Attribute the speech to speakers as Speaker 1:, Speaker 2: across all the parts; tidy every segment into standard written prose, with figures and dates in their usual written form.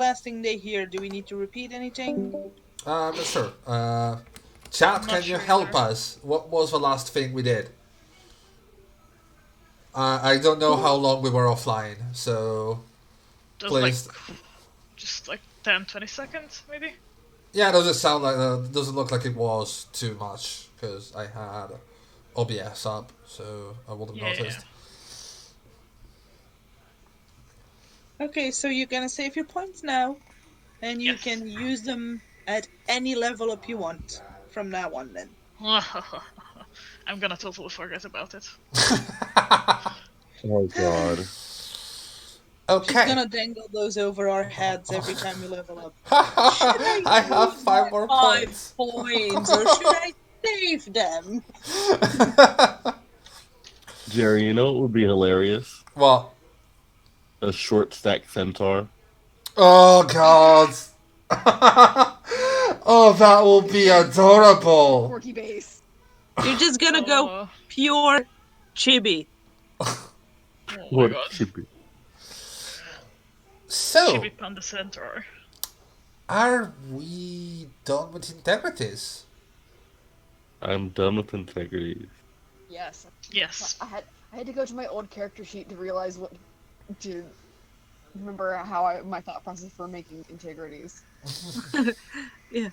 Speaker 1: last thing they hear? Do we need to repeat anything?
Speaker 2: Sure. Chat,
Speaker 3: I'm not
Speaker 2: can you
Speaker 3: sure
Speaker 2: help
Speaker 3: either.
Speaker 2: us? What was the last thing we did? I don't know how long we were offline, so
Speaker 3: Just like,
Speaker 2: please.
Speaker 3: just like 10, 20 seconds, maybe?
Speaker 2: Yeah, doesn't sound like doesn't look like it was too much because I had OBS up, so I would have
Speaker 3: Yeah.
Speaker 2: noticed.
Speaker 1: Okay, so you're gonna save your points now, and you
Speaker 3: Yes.
Speaker 1: can use them at any level up you want from now on. Then
Speaker 3: I'm gonna totally forget about it.
Speaker 4: Oh god.
Speaker 1: she's
Speaker 2: Okay.
Speaker 1: gonna dangle those over our heads every time we level up. Should I
Speaker 2: I have
Speaker 1: use my 5
Speaker 2: 5 more points.
Speaker 1: points, or should I save them?
Speaker 4: Jerry, you know what would be hilarious?
Speaker 2: Well,
Speaker 4: A short stack centaur.
Speaker 2: oh god. Oh, that will be adorable.
Speaker 5: Porky base.
Speaker 1: You're just gonna go
Speaker 3: Oh,
Speaker 1: pure chibi.
Speaker 3: oh my
Speaker 4: What
Speaker 3: god.
Speaker 4: chippy.
Speaker 2: So,
Speaker 3: Chibi Panda Centaur.
Speaker 2: are we done with integrities?
Speaker 4: I'm done with integrity.
Speaker 5: Yes.
Speaker 3: Yes.
Speaker 5: I had to go to my old character sheet to realize to remember how my thought process for making integrities.
Speaker 1: Yeah.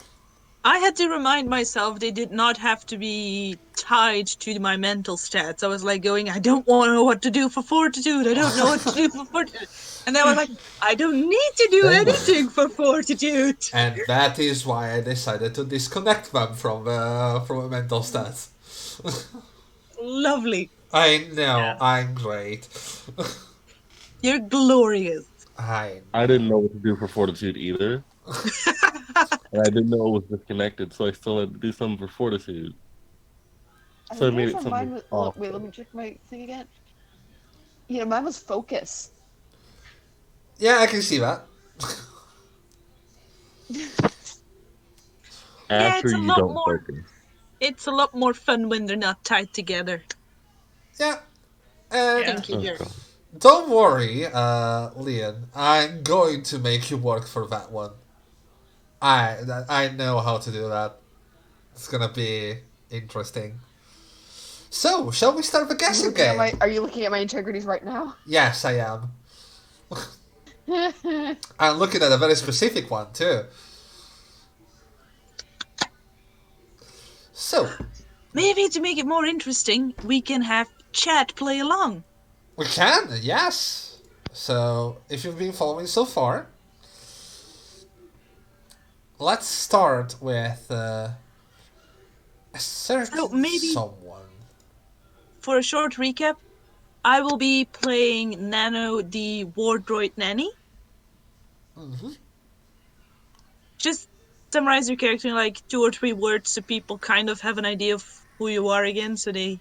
Speaker 1: I had to remind myself they did not have to be tied to my mental stats. I was like going, I don't want to know what to do for fortitude. I don't know what to do for fortitude. And then I was like, I don't need to do anything for fortitude.
Speaker 2: And that is why I decided to disconnect them from mental stats.
Speaker 1: Lovely.
Speaker 2: I know,
Speaker 3: Yeah.
Speaker 2: I'm great.
Speaker 1: You're glorious.
Speaker 2: I
Speaker 4: I didn't know what to do for fortitude either. And I didn't know it was disconnected, so I still had to do something for fortitude. So I made it
Speaker 5: Mine
Speaker 4: something
Speaker 5: was,
Speaker 4: awful.
Speaker 5: wait, let me check my thing again. You know, mine was focus.
Speaker 2: yeah, I can see that.
Speaker 4: After
Speaker 1: it's a
Speaker 4: you
Speaker 1: lot
Speaker 4: don't
Speaker 1: more-
Speaker 4: focus.
Speaker 1: It's a lot more fun when they're not tied together.
Speaker 2: Yeah. And
Speaker 3: Yeah.
Speaker 1: Thank you,
Speaker 4: Oh,
Speaker 1: Jerry.
Speaker 4: God.
Speaker 2: don't worry, Leon. I'm going to make you work for that one. I know how to do that. It's gonna be interesting. So, shall we start the
Speaker 5: Are you
Speaker 2: guessing
Speaker 5: looking at
Speaker 2: game?
Speaker 5: are you looking at my integrities right now?
Speaker 2: Yes, I am. I'm looking at a very specific one too. So,
Speaker 1: Maybe to make it more interesting, we can have chat play along.
Speaker 2: we can, yes. So, if you've been following so far, let's start with a certain
Speaker 1: So maybe-
Speaker 2: someone.
Speaker 1: For a short recap, I will be playing Nano, the war droid nanny.
Speaker 2: Mm-hmm.
Speaker 1: Just summarize your character in like 2 or 3 words so people kind of have an idea of who you are again, so they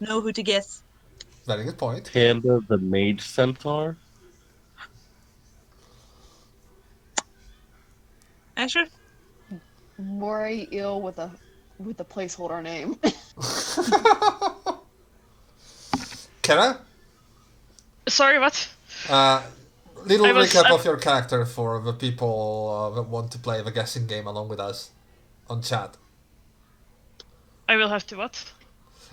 Speaker 1: know who to guess.
Speaker 2: Very good point.
Speaker 4: Panda the mage centaur.
Speaker 1: Asher?
Speaker 5: Mori ill with a placeholder name.
Speaker 2: Kara?
Speaker 3: Sorry, what?
Speaker 2: Little
Speaker 3: I was-
Speaker 2: recap of your character for the people that want to play the guessing game along with us on chat.
Speaker 3: I will have to what?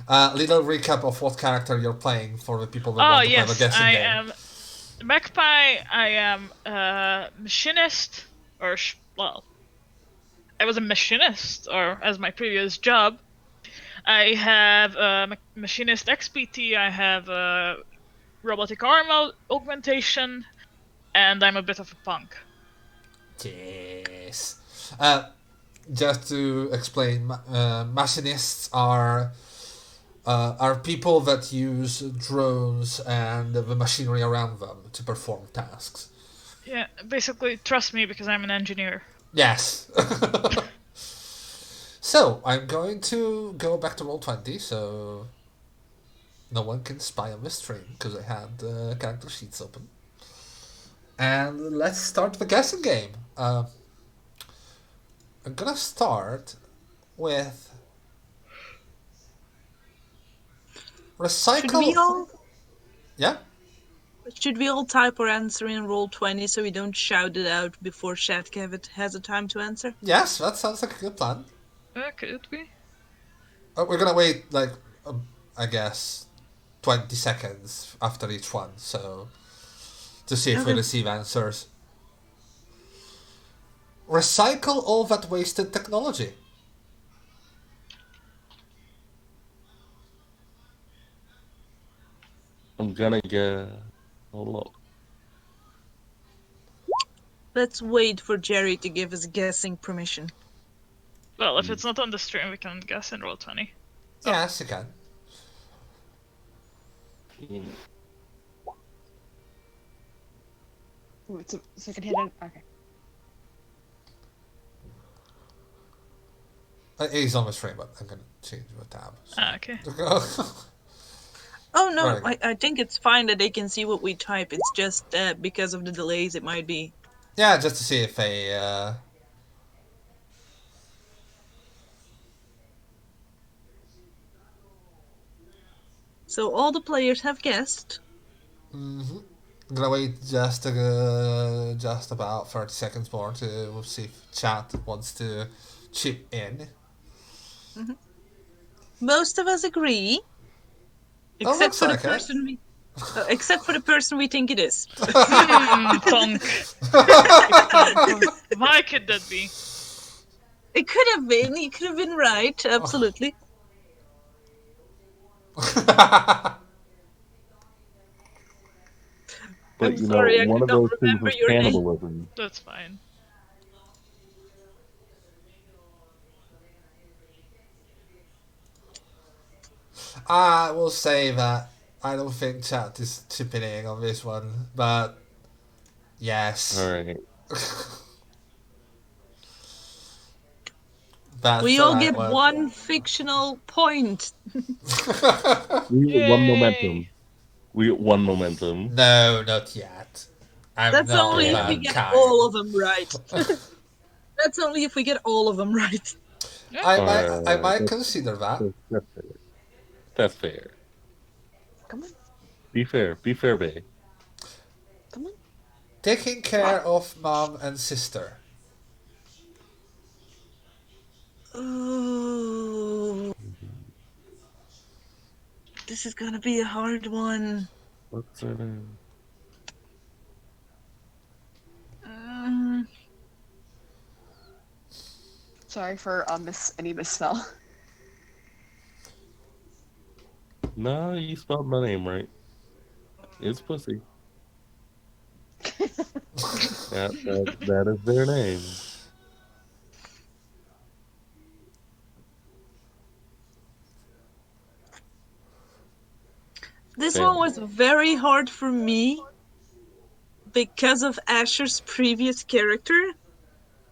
Speaker 2: Little recap of what character you're playing for the people that
Speaker 3: Oh,
Speaker 2: want to play the
Speaker 3: yes.
Speaker 2: guessing
Speaker 3: I
Speaker 2: game.
Speaker 3: am Magpie. I am a machinist. Well, I was a machinist, or as my previous job. I have a machinist XPT. I have a robotic arm augmentation. And I'm a bit of a punk.
Speaker 2: Yes. Just to explain, machinists are people that use drones and the machinery around them to perform tasks.
Speaker 3: Yeah, basically, trust me because I'm an engineer.
Speaker 2: Yes. So, I'm going to go back to Roll20, so no one can spy on the stream, because I had the character sheets open. And let's start the guessing game. I'm gonna start with recycle.
Speaker 1: Should we all?
Speaker 2: Yeah.
Speaker 1: Should we all type our answer in roll 20 so we don't shout it out before Shatkev has a time to answer?
Speaker 2: Yes, that sounds like a good plan.
Speaker 3: Could we?
Speaker 2: We're gonna wait like I guess 20 seconds after each one, so to see if we
Speaker 1: Okay.
Speaker 2: receive answers. Recycle all that wasted technology.
Speaker 4: I'm gonna get. Hold up.
Speaker 1: Let's wait for Jerry to give us guessing permission.
Speaker 3: Well, if it's not on the stream, we can guess in roll 20.
Speaker 2: Yes, you can.
Speaker 5: Ooh, it's a second hidden. Okay.
Speaker 2: He's on the stream, but I'm gonna change the tab. So.
Speaker 3: Okay.
Speaker 1: Oh no,
Speaker 2: Right.
Speaker 1: I think it's fine that they can see what we type. It's just because of the delays it might be.
Speaker 2: Yeah, just to see if they.
Speaker 1: So all the players have guessed.
Speaker 2: I'm gonna wait just about 30 seconds more to see if chat wants to chip in.
Speaker 1: Most of us agree,
Speaker 2: Oh,
Speaker 1: except
Speaker 2: looks
Speaker 1: for the
Speaker 2: like it.
Speaker 1: person we, except for the person we think it is.
Speaker 3: Tonk. Why could that be?
Speaker 1: It could have been. You could have been right. Absolutely.
Speaker 4: But
Speaker 1: I'm
Speaker 4: you
Speaker 1: sorry, I
Speaker 4: know, one
Speaker 1: could
Speaker 4: of
Speaker 1: not
Speaker 4: those things
Speaker 1: remember
Speaker 4: is
Speaker 1: your name.
Speaker 4: cannibalism.
Speaker 3: That's fine.
Speaker 2: I will say that I don't think chat is chipping in on this one, but yes.
Speaker 4: Alright.
Speaker 2: That's
Speaker 1: We
Speaker 2: the
Speaker 1: all
Speaker 2: right
Speaker 1: get
Speaker 2: one.
Speaker 1: one fictional point.
Speaker 4: We get one
Speaker 3: Yay.
Speaker 4: momentum. We get one momentum.
Speaker 2: No, not yet. I'm
Speaker 1: That's
Speaker 2: not
Speaker 1: only if we
Speaker 2: that
Speaker 1: get
Speaker 2: kind.
Speaker 1: all of them right. That's only if we get all of them right.
Speaker 2: I might
Speaker 4: That's,
Speaker 2: consider that.
Speaker 4: that's fair. That's fair.
Speaker 5: Come on.
Speaker 4: Be fair. Be fair, babe.
Speaker 5: Come on.
Speaker 2: Taking care of mom and sister.
Speaker 1: Ooh, this is gonna be a hard one.
Speaker 4: What's her name?
Speaker 1: Um,
Speaker 5: Sorry for any misspell.
Speaker 4: No, you spelled my name right. It's pussy. That is their name.
Speaker 1: this one
Speaker 4: Family.
Speaker 1: was very hard for me because of Asher's previous character.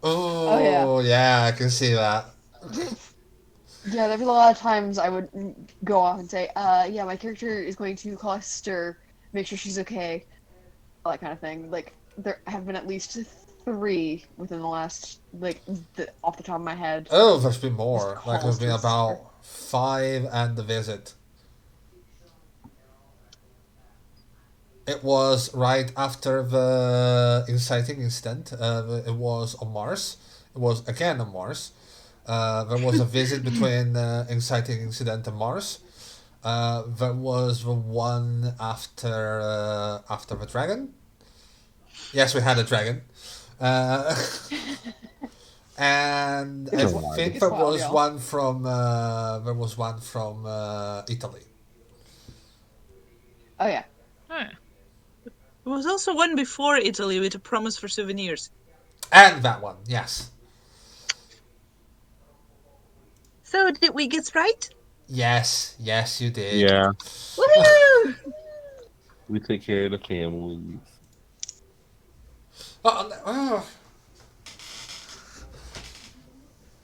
Speaker 2: Oh, yeah, I can see that.
Speaker 5: Yeah, there'd be a lot of times I would go off and say, yeah, my character is going to call her sister, make sure she's okay, all that kind of thing. Like, there have been at least 3 within the last, off the top of my head.
Speaker 2: Oh, there's been more.
Speaker 5: Just
Speaker 2: Like, there's
Speaker 5: calls
Speaker 2: been
Speaker 5: to
Speaker 2: about 5 and the visit. It was right after the inciting incident. It was on Mars. It was again on Mars. There was a visit between inciting incident and Mars. There was the one after the dragon. Yes, we had a dragon. And I
Speaker 4: It's a lot.
Speaker 2: think
Speaker 5: It's
Speaker 2: there
Speaker 5: wild,
Speaker 2: was
Speaker 5: y'all.
Speaker 2: one from Italy.
Speaker 5: Oh, yeah.
Speaker 3: Oh, yeah.
Speaker 1: There was also one before Italy with a promise for souvenirs.
Speaker 2: And that one, yes.
Speaker 1: So did we get right?
Speaker 2: Yes, you did.
Speaker 4: Yeah,
Speaker 1: Woohoo!
Speaker 4: we take care of the families.
Speaker 2: Oh.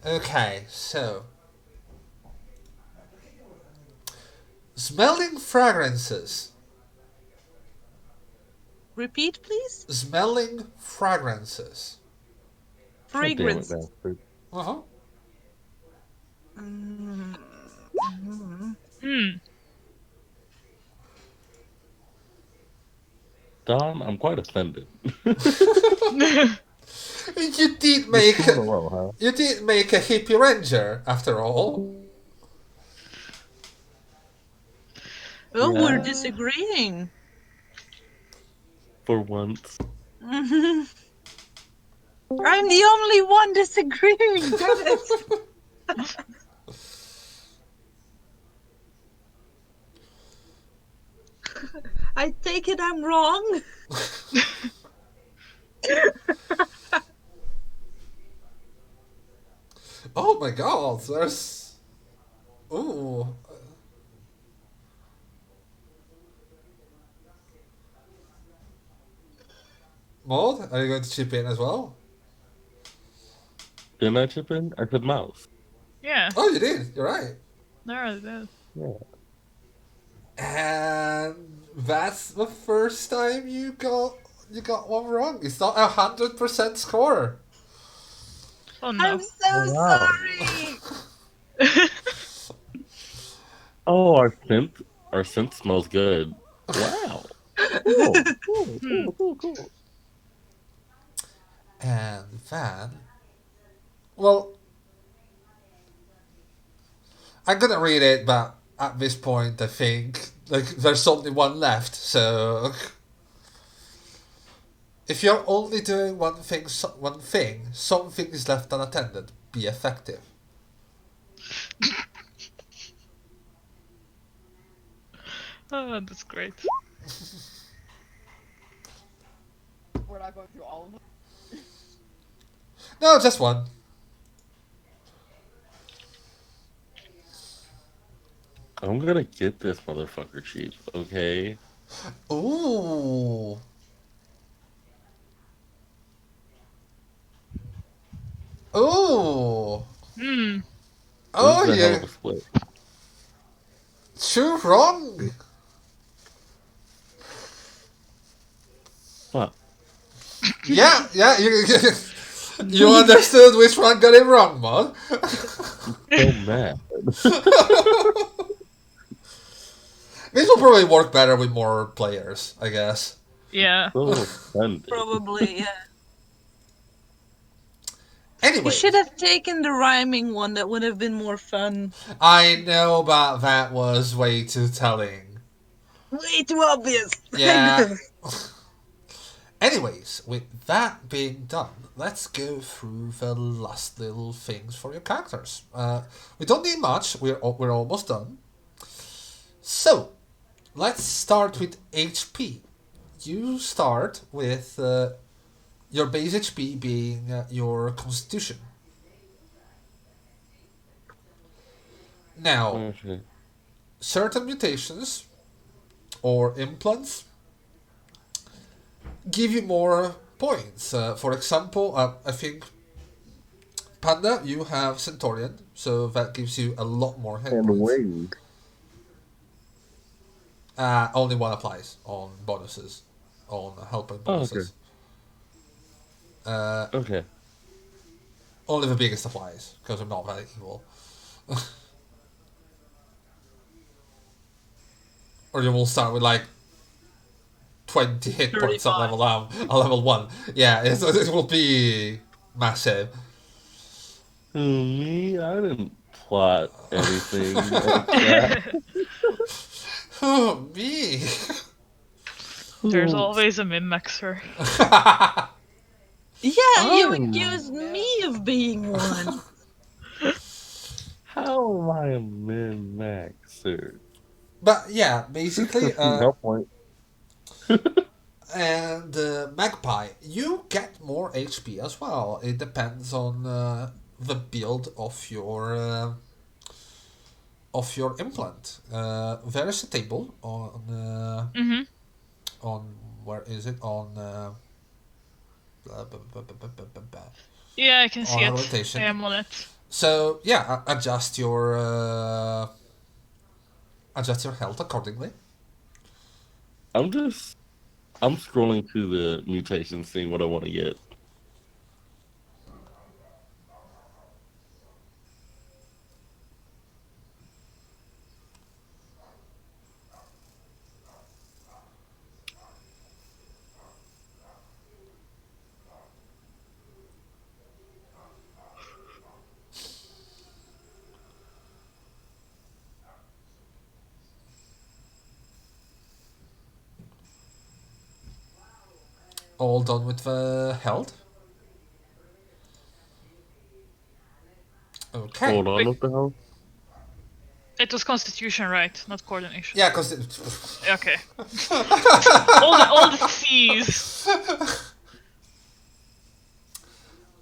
Speaker 2: Okay, so. Smelling fragrances.
Speaker 1: Repeat, please.
Speaker 2: Smelling fragrances.
Speaker 4: God damn it,
Speaker 1: Fragrance.
Speaker 4: bastard.
Speaker 2: Uh-huh.
Speaker 4: Don, I'm quite offended.
Speaker 2: You did
Speaker 4: Just
Speaker 2: make
Speaker 4: two in a row, huh?
Speaker 2: you did make a hippie ranger after all.
Speaker 1: Oh, we're
Speaker 4: Yeah,
Speaker 1: disagreeing.
Speaker 4: for once.
Speaker 1: I'm the only one disagreeing. Damn it. I take it I'm wrong.
Speaker 2: Oh my god, there's. Ooh. Maud, are you going to chip in as well?
Speaker 4: Didn't I chip in? I said mouse.
Speaker 3: Yeah,
Speaker 2: Oh, you did. You're right.
Speaker 3: there it is.
Speaker 4: Yeah.
Speaker 2: And that's the first time you got one wrong. It's not 100% score.
Speaker 3: Oh
Speaker 1: I'm
Speaker 3: no.
Speaker 4: Oh,
Speaker 1: so
Speaker 4: wow.
Speaker 1: sorry.
Speaker 4: Oh, our scent smells good. Wow. Cool. Cool.
Speaker 3: Hmm.
Speaker 4: Cool. Cool. Cool.
Speaker 2: And then, well, I'm gonna read it, but at this point, I think like there's only one left. So if you're only doing one thing, something is left unattended. Be effective.
Speaker 3: Oh, that's great.
Speaker 5: We're not going through all of them.
Speaker 2: No, just one.
Speaker 4: I'm gonna get this motherfucker cheap, okay?
Speaker 2: Ooh. Ooh.
Speaker 3: Hmm.
Speaker 4: This
Speaker 2: Oh,
Speaker 4: is a hell of
Speaker 2: you
Speaker 4: a split.
Speaker 2: too wrong.
Speaker 4: Fuck.
Speaker 2: Yeah, yeah. You understood which one got it wrong, Mod.
Speaker 4: So mad.
Speaker 2: This will probably work better with more players, I guess.
Speaker 3: Yeah.
Speaker 4: So offended.
Speaker 1: Probably, yeah. You
Speaker 2: Anyway,
Speaker 1: should have taken the rhyming one. That would have been more fun.
Speaker 2: I know, but that was way too telling.
Speaker 1: Way too obvious. I
Speaker 2: Yeah.
Speaker 1: know.
Speaker 2: Anyways, with that being done, let's go through the last little things for your characters. We don't need much. We're almost done. So, let's start with HP. You start with your base HP being your Constitution. Now,
Speaker 4: Okay.
Speaker 2: certain mutations or implants give you more points. For example, I think Panda, you have Centaurian, so that gives you a lot more hit
Speaker 4: And
Speaker 2: points.
Speaker 4: wings.
Speaker 2: Only one applies on bonuses, on helping
Speaker 4: Oh, okay.
Speaker 2: bonuses. Uh,
Speaker 4: Okay.
Speaker 2: only the biggest applies because I'm not that evil. Or you will start with like 20 hit points at
Speaker 1: 35.
Speaker 2: level 1. Yeah, it will be massive.
Speaker 4: Who, me? I didn't plot anything like that.
Speaker 2: Oh, me.
Speaker 3: There's
Speaker 4: Who?
Speaker 3: always a min-maxer.
Speaker 1: Yeah, you
Speaker 4: I'm.
Speaker 1: accused me of being one.
Speaker 4: How am I a min maxer?
Speaker 2: But yeah,
Speaker 4: This
Speaker 2: basically,
Speaker 4: 15 health point.
Speaker 2: and Magpie, you get more HP as well. It depends on the build of your implant. There is a table
Speaker 3: Mm-hmm.
Speaker 2: on where is it blah, blah, blah, blah, blah, blah, blah,
Speaker 3: Yeah, I can see
Speaker 2: on
Speaker 3: it. I
Speaker 2: rotation.
Speaker 3: am on it.
Speaker 2: So yeah, adjust your health accordingly.
Speaker 4: I'm just. I'm scrolling through the mutations, seeing what I want to get.
Speaker 2: All done with the health. Okay.
Speaker 4: Hold on,
Speaker 3: Wait,
Speaker 4: what the hell?
Speaker 3: it was Constitution, right? Not coordination.
Speaker 2: Yeah, because
Speaker 3: Okay. all the C's.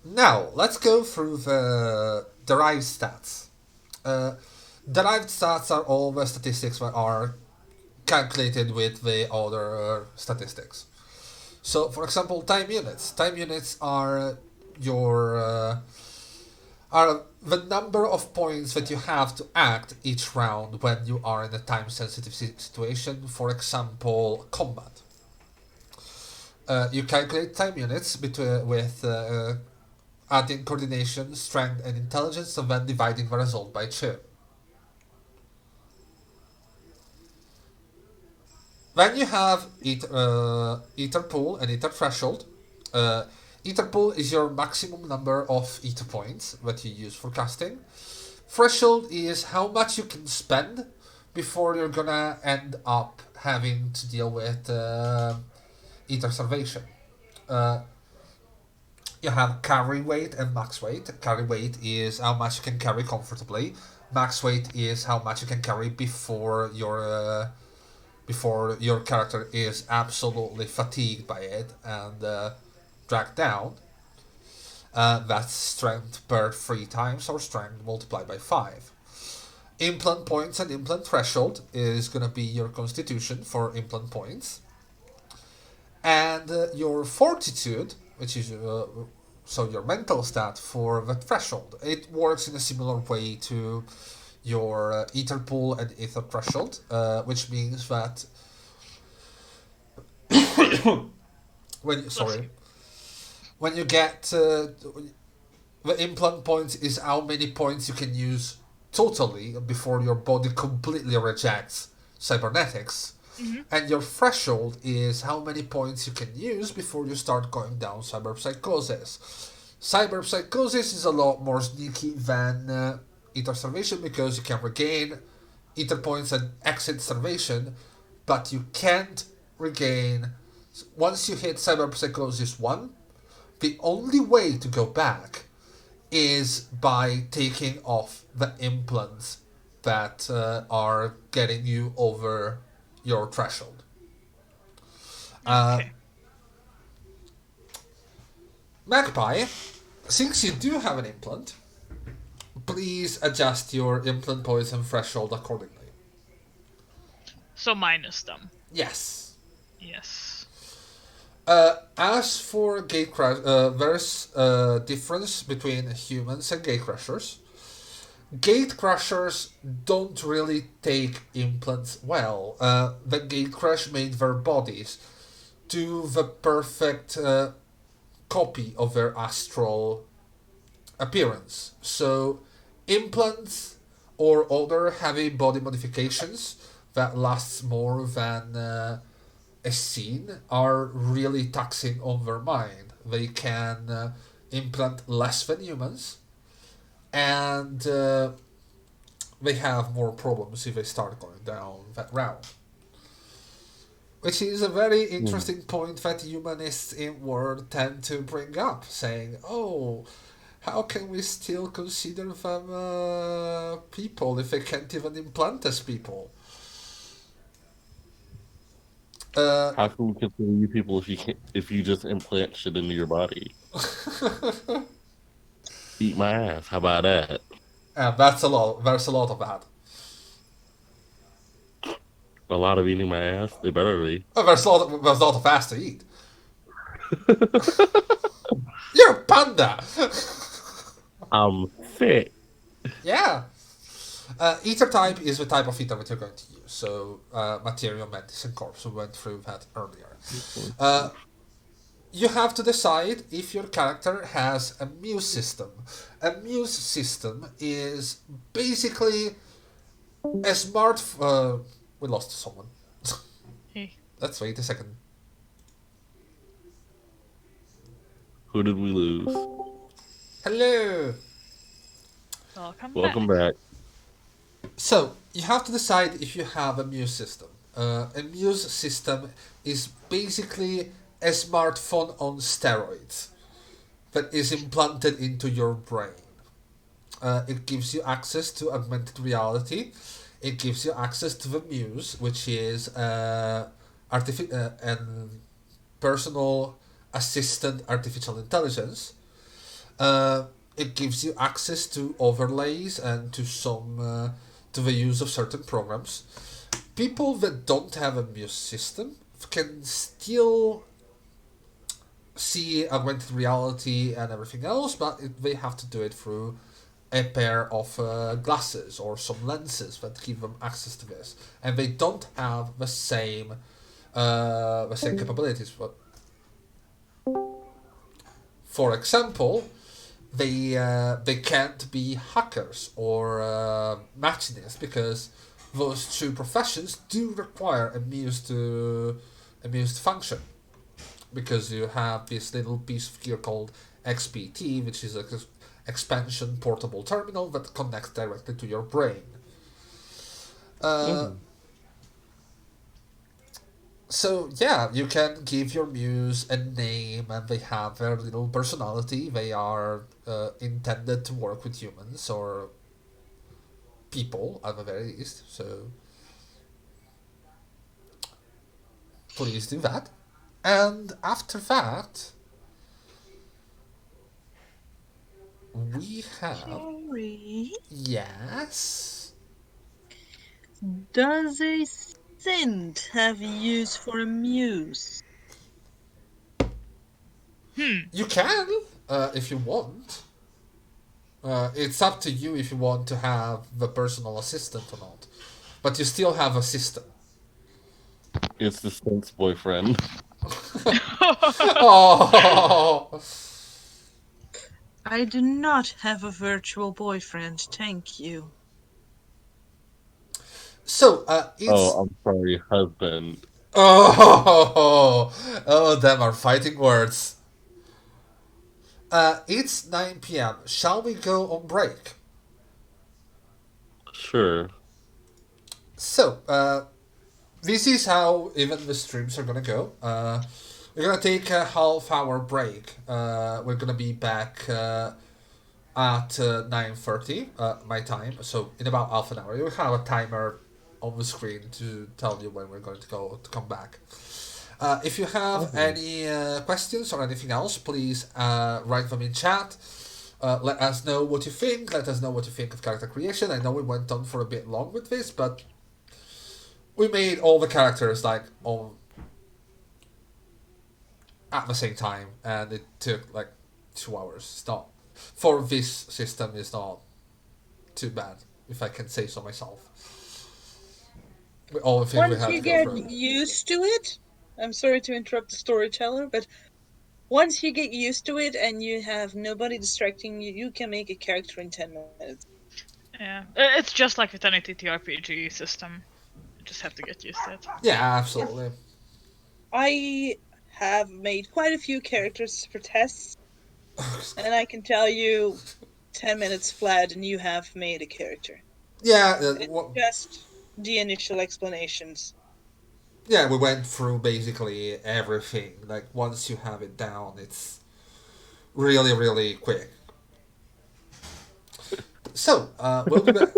Speaker 2: now let's go through the derived stats. Derived stats are all the statistics that are calculated with the other statistics. So, for example, time units. Time units are your are the number of points that you have to act each round when you are in a time-sensitive situation. For example, combat. You calculate time units with adding coordination, strength, and intelligence, and then dividing the result by 2. Then you have ether pool and ether threshold. Ether pool is your maximum number of ether points that you use for casting. Threshold is how much you can spend before you're gonna end up having to deal with ether salvation. Uh, you have carry weight and max weight. Carry weight is how much you can carry comfortably. Max weight is how much you can carry before your character is absolutely fatigued by it and dragged down. That's strength per 3 times or strength multiplied by 5. Implant points and implant threshold is going to be your constitution for implant points. And your fortitude, which is so your mental stat for the threshold. It works in a similar way to your ether pool and ether threshold, which means that when you get the implant points is how many points you can use totally before your body completely rejects cybernetics. And your threshold is how many points you can use before you start going down cyberpsychosis. Cyberpsychosis is a lot more sneaky than ether starvation because you can regain ether points and exit starvation, but you can't regain. Once you hit cyberpsychosis 1, the only way to go back is by taking off the implants that are getting you over your threshold.
Speaker 3: Okay.
Speaker 2: Magpie, since you do have an implant, please adjust your implant points and threshold accordingly.
Speaker 3: So minus them.
Speaker 2: Yes.
Speaker 3: Yes.
Speaker 2: As for there's a difference between humans and gatecrashers. Gatecrashers don't really take implants well. The gatecrash made their bodies do the perfect copy of their astral appearance. So, implants or other heavy body modifications that lasts more than a scene are really taxing on their mind. They can implant less than humans, and they have more problems if they start going down that route. Which is a very interesting point that humanists in World tend to bring up, saying, oh, how can we still consider them people if they can't even implant as people?
Speaker 4: How can we consider you people if you just implant shit into your body? Eat my ass. How about that?
Speaker 2: And that's a lot. There's a lot of that.
Speaker 4: A lot of eating my ass. They better be.
Speaker 2: There's a lot of ass to eat. You're a panda.
Speaker 4: I'm fit.
Speaker 2: Yeah. Ether type is the type of ether that you're going to use. So, material, mantis, and corpse. We went through that earlier. You have to decide if your character has a muse system. A muse system is basically a smart. We lost someone.
Speaker 3: Hey.
Speaker 2: Let's wait a second.
Speaker 4: Who did we lose?
Speaker 2: Hello.
Speaker 4: Welcome back.
Speaker 2: So, you have to decide if you have a muse system. A muse system is basically a smartphone on steroids that is implanted into your brain. It gives you access to augmented reality. It gives you access to the Muse, which is an personal assistant artificial intelligence. It gives you access to overlays and to the use of certain programs. People that don't have a Muse system can still see augmented reality and everything else, but they have to do it through a pair of glasses or some lenses that give them access to this, and they don't have the same capabilities. But for example, they can't be hackers or machinists because those two professions do require a muse to function, because you have this little piece of gear called XPT, which is an expansion portable terminal that connects directly to your brain. Uh, So yeah, you can give your muse a name, and they have their little personality. They are intended to work with humans or people at the very least. So please do that. And after that, we have
Speaker 1: Sorry.
Speaker 2: yes.
Speaker 1: Does a synth have use for a muse?
Speaker 2: You can, if you want. It's up to you if you want to have the personal assistant or not. But you still have a system.
Speaker 4: It's the Sphinx boyfriend.
Speaker 2: Oh!
Speaker 1: I do not have a virtual boyfriend, thank you.
Speaker 2: So, it's.
Speaker 4: Oh, I'm sorry, husband.
Speaker 2: Oh, them are fighting words. It's 9 p.m. Shall we go on break?
Speaker 4: Sure.
Speaker 2: So, this is how even the streams are gonna go. We're gonna take a half-hour break. We're gonna be back at 9:30 my time. So in about half an hour, you have a timer on the screen to tell you when we're going to come back. If you have any questions or anything else, please write them in chat. Let us know what you think. Let us know what you think of character creation. I know we went on for a bit long with this, but we made all the characters like on at the same time, and it took like 2 hours. It's not for this system. It's not too bad, if I can say so myself. All the things we
Speaker 1: Once
Speaker 2: had
Speaker 1: you
Speaker 2: to go
Speaker 1: get
Speaker 2: through.
Speaker 1: used to it, I'm sorry to interrupt the storyteller, but once you get used to it and you have nobody distracting you, you can make a character in 10 minutes.
Speaker 3: Yeah, it's just like with any TTRPG system. You just have to get used to it.
Speaker 2: Yeah, absolutely.
Speaker 1: I have made quite a few characters for tests, and I can tell you 10 minutes flat and you have made a character.
Speaker 2: Yeah,
Speaker 1: It's just the initial explanations.
Speaker 2: yeah, we went through basically everything. Like once you have it down, it's really, really quick. So, we'll be back.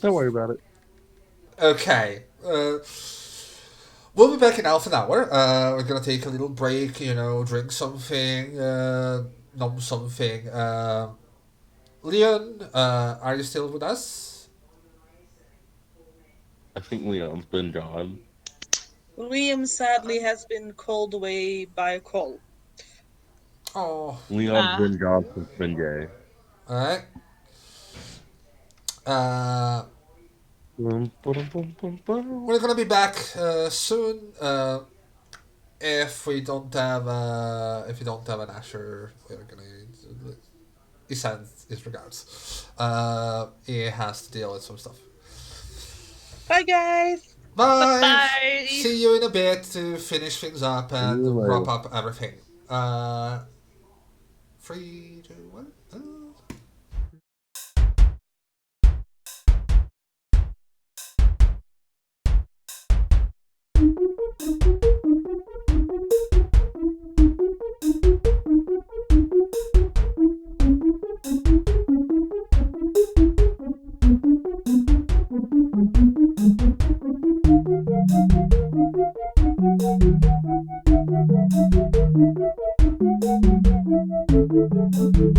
Speaker 4: Don't worry about it.
Speaker 2: Okay. We'll be back in half an hour. We're gonna take a little break, drink something, nom something. Leon, are you still with us?
Speaker 4: I think Leon's been gone.
Speaker 1: Liam sadly has been called away by a call.
Speaker 2: Oh,
Speaker 4: Leon's been gone since been gay.
Speaker 2: alright. Uh, we're gonna be back soon. If we don't have an Asher, we're gonna. He sends his regards. He has to deal with some stuff.
Speaker 1: Bye, guys!
Speaker 2: Bye.
Speaker 3: Bye.
Speaker 2: See you in a bit to finish things up
Speaker 4: See you
Speaker 2: and
Speaker 4: later.
Speaker 2: wrap up everything. 3, 2, 1.
Speaker 5: Thank you.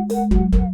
Speaker 5: Thank you.